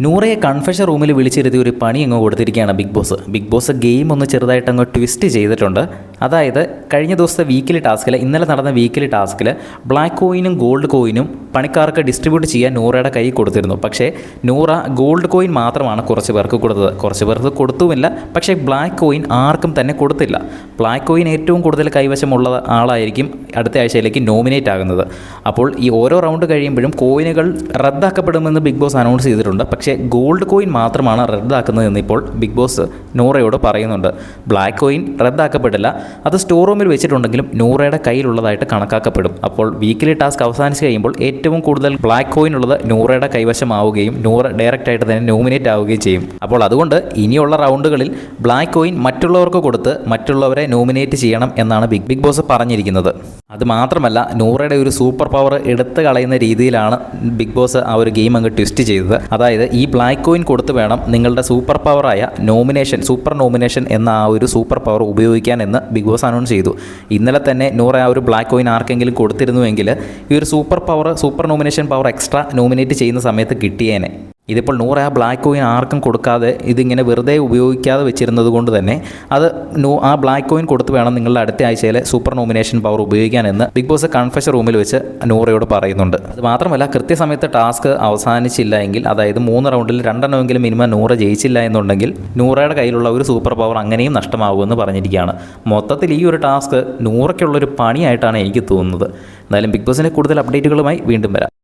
നൂറയെ confession റൂമിൽ വിളിച്ചിരുത്തി ഒരു പണി അങ്ങ് കൊടുത്തിരിക്കുകയാണ് ബിഗ് ബോസ് ഗെയിം ഒന്ന് ചെറുതായിട്ട് അങ്ങ് ട്വിസ്റ്റ് ചെയ്തിട്ടുണ്ട്. അതായത് കഴിഞ്ഞ ദിവസത്തെ വീക്കിലി ടാസ്കിൽ ഇന്നലെ നടന്ന വീക്കിലി ടാസ്കിൽ ബ്ലാക്ക് കോയിനും ഗോൾഡ് കോയിനും പണിക്കാർക്ക് ഡിസ്ട്രിബ്യൂട്ട് ചെയ്യാൻ നൂറയുടെ കൈ കൊടുത്തിരുന്നു. പക്ഷേ നൂറ ഗോൾഡ് കോയിൻ മാത്രമാണ് കുറച്ച് പേർക്ക് കൊടുത്തത്. കുറച്ച് പേർക്ക് കൊടുത്തുമില്ല, പക്ഷേ ബ്ലാക്ക് കോയിൻ ആർക്കും തന്നെ കൊടുത്തില്ല. ബ്ലാക്ക് കോയിൻ ഏറ്റവും കൂടുതൽ കൈവശമുള്ള ആളായിരിക്കും അടുത്ത ആഴ്ചയിലേക്ക് നോമിനേറ്റ് ആകുന്നത്. അപ്പോൾ ഈ ഓരോ റൗണ്ട് കഴിയുമ്പോഴും കോയിനുകൾ റദ്ദാക്കപ്പെടുമെന്ന് ബിഗ് ബോസ് അനൗൺസ് ചെയ്തിട്ടുണ്ട്. പക്ഷേ ഗോൾഡ് കോയിൻ മാത്രമാണ് റദ്ദാക്കുന്നതെന്ന് ഇപ്പോൾ ബിഗ് ബോസ് നൂറയോട് പറയുന്നുണ്ട്. ബ്ലാക്ക് കോയിൻ റദ്ദാക്കപ്പെടില്ല, അത് സ്റ്റോർ റൂമിൽ വെച്ചിട്ടുണ്ടെങ്കിലും നൂറയുടെ കയ്യിലുള്ളതായിട്ട് കണക്കാക്കപ്പെടും. അപ്പോൾ വീക്കിലി ടാസ്ക് അവസാനിച്ച് കഴിയുമ്പോൾ ഏറ്റവും കൂടുതൽ ബ്ലാക്ക് കോയിൻ ഉള്ളത് നൂറയുടെ കൈവശമാവുകയും നൂറ ഡയറക്റ്റ് ആയിട്ട് തന്നെ നോമിനേറ്റ് ആവുകയും ചെയ്യും. അപ്പോൾ അതുകൊണ്ട് ഇനിയുള്ള റൗണ്ടുകളിൽ ബ്ലാക്ക് കോയിൻ മറ്റുള്ളവർക്ക് കൊടുത്ത് മറ്റുള്ളവരെ നോമിനേറ്റ് ചെയ്യണം എന്നാണ് ബിഗ് ബോസ് പറഞ്ഞിരിക്കുന്നത്. അതുമാത്രമല്ല, നൂറയുടെ ഒരു സൂപ്പർ പവർ എടുത്തു കളയുന്ന രീതിയിലാണ് ബിഗ് ബോസ് ആ ഒരു ഗെയിം അങ്ങ് ട്വിസ്റ്റ് ചെയ്തത്. അതായത് ഈ ബ്ലാക്ക് കോയിൻ കൊടുത്ത് വേണം നിങ്ങളുടെ സൂപ്പർ പവറായ സൂപ്പർ നോമിനേഷൻ എന്ന ആ ഒരു സൂപ്പർ പവർ ഉപയോഗിക്കാൻ എന്ന് ബിഗ് ബോസ് അനൗൺസ് ചെയ്തു. ഇന്നലെ തന്നെ നൂറ ആ ഒരു ബ്ലാക്ക് കോയിൻ ആർക്കെങ്കിലും കൊടുത്തിരുന്നുവെങ്കിൽ ഈ ഒരു super nomination power extra nominate ചെയ്യുന്ന സമയത്ത് കിട്ടിയേനെ. ഇതിപ്പോൾ നൂറ ആ ബ്ലാക്ക് കോയിൻ ആർക്കും കൊടുക്കാതെ ഇതിങ്ങനെ വെറുതെ ഉപയോഗിക്കാതെ വെച്ചിരുന്നത് കൊണ്ട് തന്നെ ആ ബ്ലാക്ക് കോയിൻ കൊടുത്ത് വേണം നിങ്ങളുടെ അടുത്ത ആഴ്ചയിലെ സൂപ്പർ നോമിനേഷൻ പവർ ഉപയോഗിക്കാനെന്ന് ബിഗ് ബോസ് കൺഫെഷൻ റൂമിൽ വെച്ച് നൂറയോട് പറയുന്നുണ്ട്. അത് മാത്രമല്ല, കൃത്യസമയത്ത് ടാസ്ക് അവസാനിച്ചില്ല എങ്കിൽ, അതായത് 3 റൗണ്ടിൽ 2 എണ്ണമെങ്കിലും മിനിമം നൂറ ജയിച്ചില്ല എന്നുണ്ടെങ്കിൽ നൂറയുടെ കയ്യിലുള്ള ഒരു സൂപ്പർ പവർ അങ്ങനെയും നഷ്ടമാകുമെന്ന് പറഞ്ഞിരിക്കുകയാണ്. മൊത്തത്തിൽ ഈ ഒരു ടാസ്ക് നൂറയ്ക്കുള്ളൊരു പണിയായിട്ടാണ് എനിക്ക് തോന്നുന്നത്. എന്തായാലും ബിഗ് ബോസിൻ്റെ കൂടുതൽ അപ്ഡേറ്റുകളുമായി വീണ്ടും വരാം.